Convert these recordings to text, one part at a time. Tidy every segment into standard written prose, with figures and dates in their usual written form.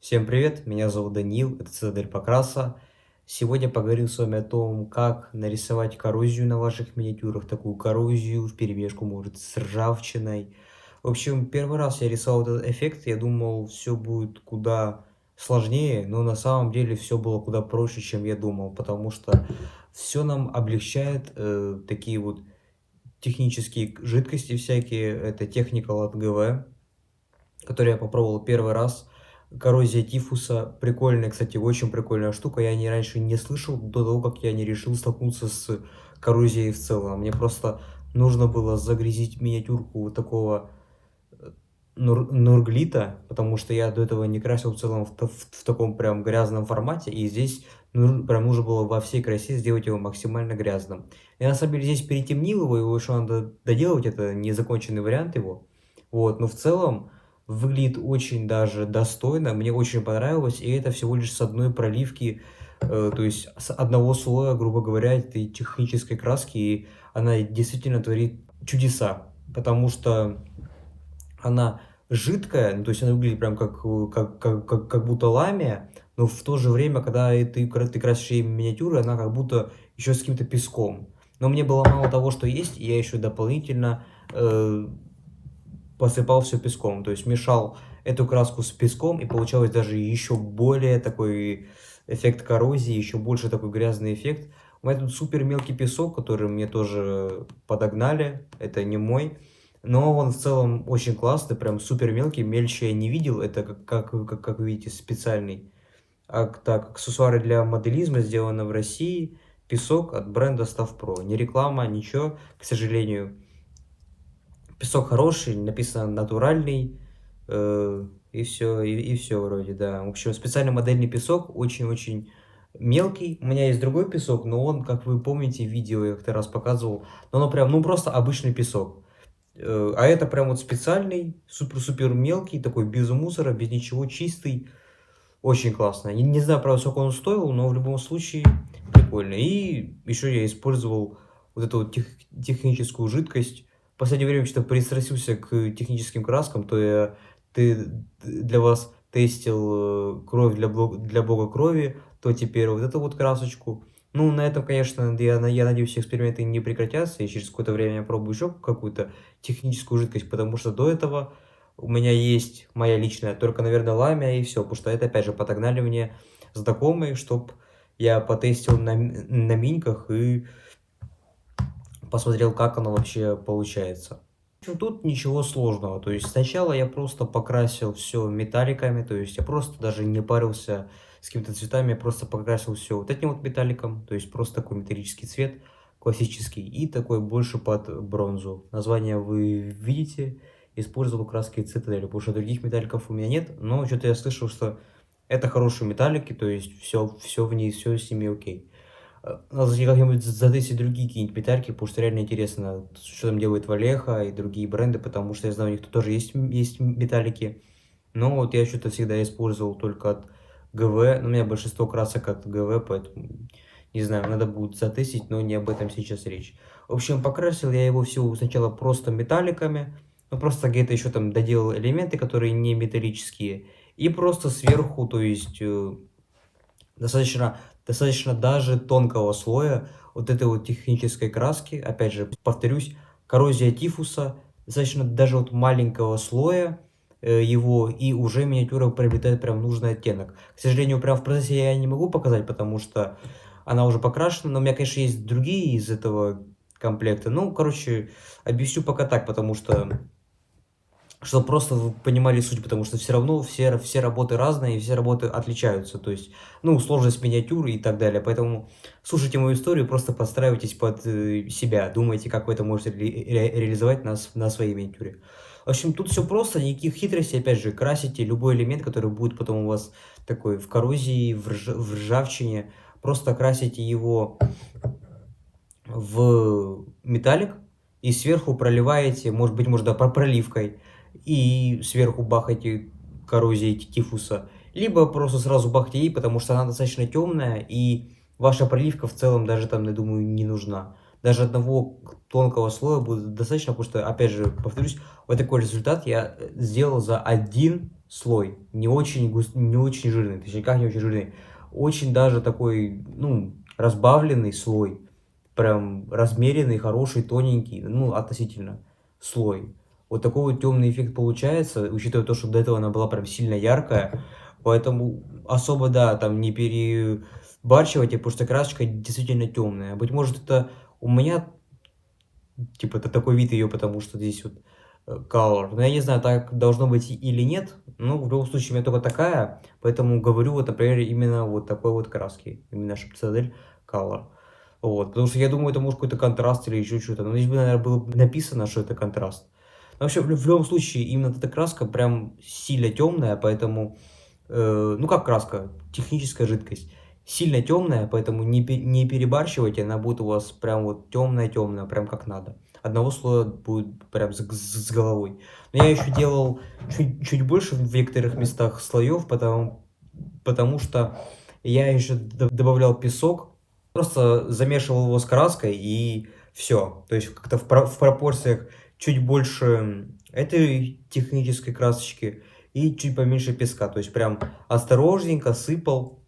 Всем привет, меня зовут Даниил, это Цитадель Покраса. Сегодня поговорим с вами о том, как нарисовать коррозию на ваших миниатюрах, такую коррозию вперемешку, может, с ржавчиной. В общем, первый раз я рисовал этот эффект, я думал, все будет куда сложнее, но на самом деле все было куда проще, чем я думал, потому что все нам облегчает такие вот технические жидкости всякие, это техника от ГВ, который я попробовал первый раз. Коррозия тифуса. Прикольная, кстати, очень прикольная штука. Я не раньше не слышал до того, как я не решил столкнуться с коррозией в целом. Мне просто нужно было загрязить миниатюрку вот такого нурглита, потому что я до этого не красил в целом в таком прям грязном формате, и здесь прям нужно было во всей красе сделать его максимально грязным. Я на самом деле здесь перетемнил его, его еще надо доделать, это незаконченный вариант его. Вот, но в целом выглядит очень даже достойно, мне очень понравилось, и это всего лишь с одной проливки, то есть с одного слоя, грубо говоря, этой технической краски, и она действительно творит чудеса, потому что она жидкая, ну, то есть она выглядит прям как будто ламия, но в то же время, когда ты красишь ей миниатюры, она как будто еще с каким-то песком. Но мне было мало того, что есть, и я еще дополнительно посыпал все песком, то есть мешал эту краску с песком, и получалось даже еще более такой эффект коррозии, еще больше такой грязный эффект. У меня тут супер мелкий песок, который мне тоже подогнали, это не мой, но он в целом очень классный, прям супер мелкий, мельче я не видел, это как вы видите, специальный. Так, аксессуары для моделизма сделаны в России, песок от бренда Stavpro, не реклама, ничего, к сожалению. Песок хороший, написано натуральный, и все, и все вроде, да. В общем, специальный модельный песок, очень-очень мелкий. У меня есть другой песок, но он, как вы помните, видео я как-то раз показывал, но он прям, ну просто обычный песок. А это прям вот специальный, супер-супер мелкий, такой без мусора, без ничего, чистый. Очень классно. Не знаю, правда, сколько он стоил, но в любом случае прикольно. И еще я использовал вот эту вот техническую жидкость. В последнее время что-то пристрастился к техническим краскам, то для вас тестил кровь для бога крови, то теперь вот эту вот красочку. Ну, на этом, конечно, я надеюсь, эксперименты не прекратятся, и через какое-то время я пробую еще какую-то техническую жидкость, потому что до этого у меня есть моя личная, только, наверное, ламия и все, потому что это, опять же, подогнали мне знакомые, чтоб я потестил на миньках и посмотрел, как оно вообще получается. В общем, тут ничего сложного, то есть сначала я просто покрасил все металликами, то есть я просто даже не парился с какими-то цветами, я просто покрасил все вот этим вот металликом, то есть просто такой металлический цвет, классический, и такой больше под бронзу. Название вы видите, использовал краски Цитадель, потому что других металликов у меня нет, но что-то я слышал, что это хорошие металлики, то есть все в ней, все с ними окей. Надо как-нибудь затестить другие какие-нибудь металлики, потому что реально интересно, что там делает Валеха и другие бренды, потому что я знаю, у них тут тоже есть металлики. Но вот я что-то всегда использовал только от ГВ, но у меня большинство красок от ГВ, поэтому не знаю, надо будет затестить, но не об этом сейчас речь. В общем, покрасил я его все сначала просто металликами, ну просто где-то еще там доделал элементы, которые не металлические, и просто сверху, то есть достаточно даже тонкого слоя вот этой вот технической краски. Опять же, повторюсь, коррозия тифуса, достаточно даже вот маленького слоя его, и уже миниатюра приобретает прям нужный оттенок. К сожалению, прям в процессе я не могу показать, потому что она уже покрашена, но у меня, конечно, есть другие из этого комплекта. Ну, короче, объясню пока так, потому что чтобы просто вы понимали суть, потому что все равно все работы разные, и все работы отличаются. То есть, ну, сложность миниатюры и так далее. Поэтому слушайте мою историю, просто подстраивайтесь под себя. Думайте, как вы это можете реализовать на своей миниатюре. В общем, тут все просто, никаких хитростей. Опять же, красите любой элемент, который будет потом у вас такой в коррозии, в ржавчине. Просто красите его в металлик и сверху проливаете, может быть, можно проливкой, и сверху бахаете коррозией тифуса, либо просто сразу бахайте ей, потому что она достаточно темная, и ваша проливка в целом даже там, я думаю, не нужна. Даже одного тонкого слоя будет достаточно, потому что, опять же, повторюсь, вот такой результат я сделал за один слой. Не очень жирный, точнее, никак не очень жирный. Очень даже такой, ну, разбавленный слой. Прям размеренный, хороший, тоненький, ну, относительно слой. Вот такой вот темный эффект получается, учитывая то, что до этого она была прям сильно яркая. Поэтому особо, да, там не перебарщивайте, потому что красочка действительно темная. Быть может, это у меня, типа, это такой вид ее, потому что здесь вот color. Но я не знаю, так должно быть или нет. Но в любом случае у меня только такая, поэтому говорю вот, например, именно вот такой вот краски. Именно Шапцадель color. Вот, потому что я думаю, это может какой-то контраст или еще что-то. Но здесь бы, наверное, было бы написано, что это контраст. Но вообще, в любом случае, именно эта краска прям сильно темная, поэтому, ну как краска, техническая жидкость. Сильно темная, поэтому не перебарщивайте, она будет у вас прям вот темная-темная, прям как надо. Одного слоя будет прям с головой. Но я еще делал чуть больше в некоторых местах слоев, потому что я еще добавлял песок, просто замешивал его с краской и все. То есть как-то в пропорциях чуть больше этой технической красочки и чуть поменьше песка. То есть прям осторожненько сыпал.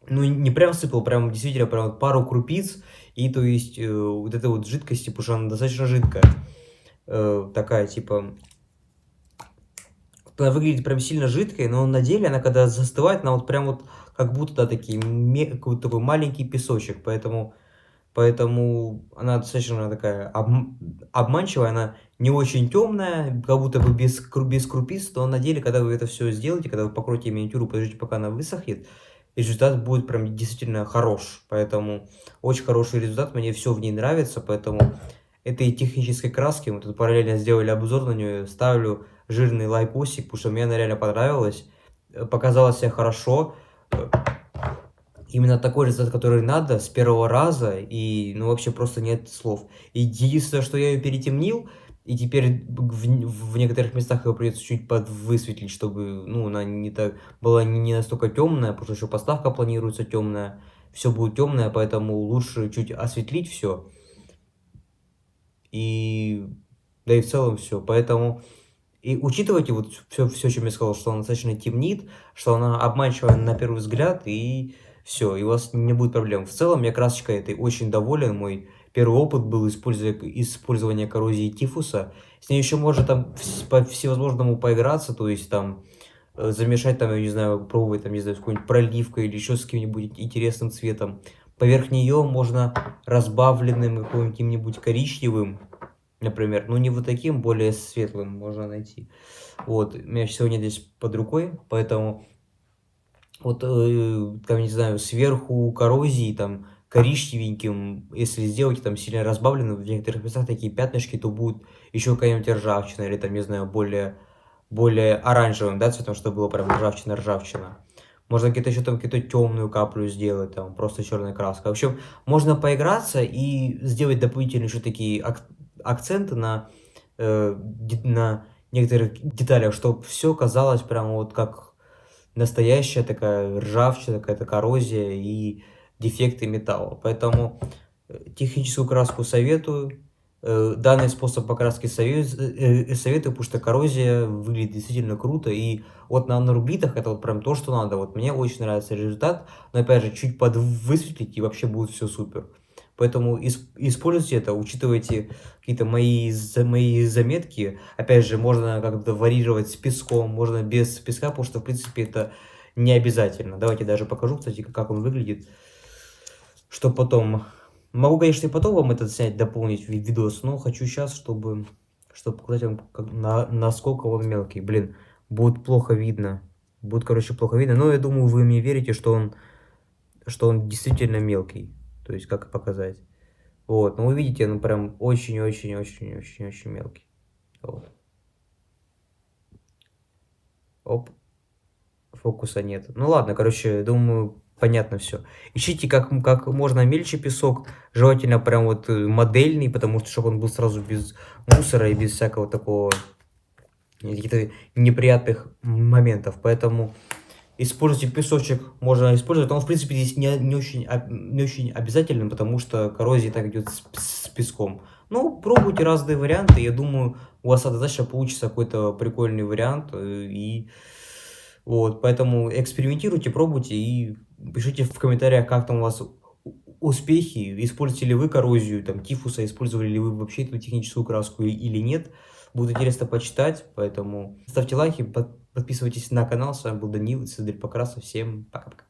Ну, не прям сыпал, прям действительно прям вот пару крупиц. И то есть вот этой вот жидкости, потому что она достаточно жидкая. Такая типа... Она выглядит прям сильно жидкой, но на деле она когда застывает, она вот прям вот как будто, да, какой-то такой маленький песочек. Поэтому она достаточно такая обманчивая, она не очень темная, как будто бы без крупиц, но на деле, когда вы это все сделаете, когда вы покроете миниатюру, подождите, пока она высохнет, результат будет прям действительно хорош. Поэтому очень хороший результат, мне все в ней нравится, поэтому этой технической краски, мы тут параллельно сделали обзор на нее, ставлю жирный лайкосик, потому что мне она реально понравилась, показала себя хорошо, именно такой результат, который надо, с первого раза, и, ну, вообще просто нет слов. И единственное, что я ее перетемнил, и теперь в некоторых местах ее придется чуть подвысветлить, чтобы, ну, она не так, была не настолько темная, потому что еще поставка планируется темная, все будет темное, поэтому лучше чуть осветлить все. И, да и в целом все. Поэтому, и учитывайте вот все, чем я сказал, что она достаточно темнит, что она обманчивая на первый взгляд, и все, и у вас не будет проблем. В целом, я красочкой этой очень доволен. Мой первый опыт был использование коррозии тифуса. С ней еще можно там по всевозможному поиграться, то есть там замешать там, я не знаю, пробовать там, не знаю, с какой-нибудь проливкой или еще с каким-нибудь интересным цветом. Поверх нее можно разбавленным каким-нибудь коричневым, например, ну не вот таким, более светлым можно найти. Вот, у меня сегодня здесь под рукой, поэтому вот, там, не знаю, сверху коррозии, там, коричневеньким, если сделать там сильно разбавлено, в некоторых местах такие пятнышки, то будет еще какая-нибудь ржавчина, или там, не знаю, более оранжевым, да, цветом, чтобы было прям ржавчина. Можно где-то еще там какую-то темную каплю сделать, там, просто черная краска. В общем, можно поиграться и сделать дополнительные еще такие акценты на некоторых деталях, чтобы все казалось прям вот как настоящая такая ржавчина, какая-то коррозия и дефекты металла. Поэтому техническую краску советую. Данный способ покраски советую, потому что коррозия выглядит действительно круто. И вот на нанорубитах это вот прям то, что надо. Вот мне очень нравится результат. Но опять же, чуть подвысветлить, и вообще будет все супер. Поэтому используйте это, учитывайте какие-то мои заметки. Опять же, можно как-то варьировать с песком, можно без песка, потому что, в принципе, это не обязательно. Давайте даже покажу, кстати, как он выглядит. Что потом... Могу, конечно, и потом вам это снять, дополнить видос, но хочу сейчас, чтобы показать вам, насколько он мелкий. Блин, будет плохо видно. Будет, короче, плохо видно. Но я думаю, вы мне верите, что он действительно мелкий. То есть, как показать. Вот, ну вы видите, ну прям очень-очень-очень-очень-очень мелкий. Вот. Оп, фокуса нет. Ну ладно, короче, думаю, понятно все. Ищите как можно мельче песок, желательно прям вот модельный, потому что чтобы он был сразу без мусора и без всякого такого каких-то неприятных моментов. Поэтому используйте песочек, можно использовать. Он, в принципе, здесь не очень обязательным, потому что коррозия так идет с песком. Ну, пробуйте разные варианты. Я думаю, у вас однозначно получится какой-то прикольный вариант. И Вот, поэтому экспериментируйте, пробуйте и пишите в комментариях, как там у вас успехи, используете ли вы коррозию, там, тифуса, использовали ли вы вообще эту техническую краску или нет. Будет интересно почитать, поэтому ставьте лайки, подписывайтесь на канал. С вами был Данил из Покраса. Всем пока-пока.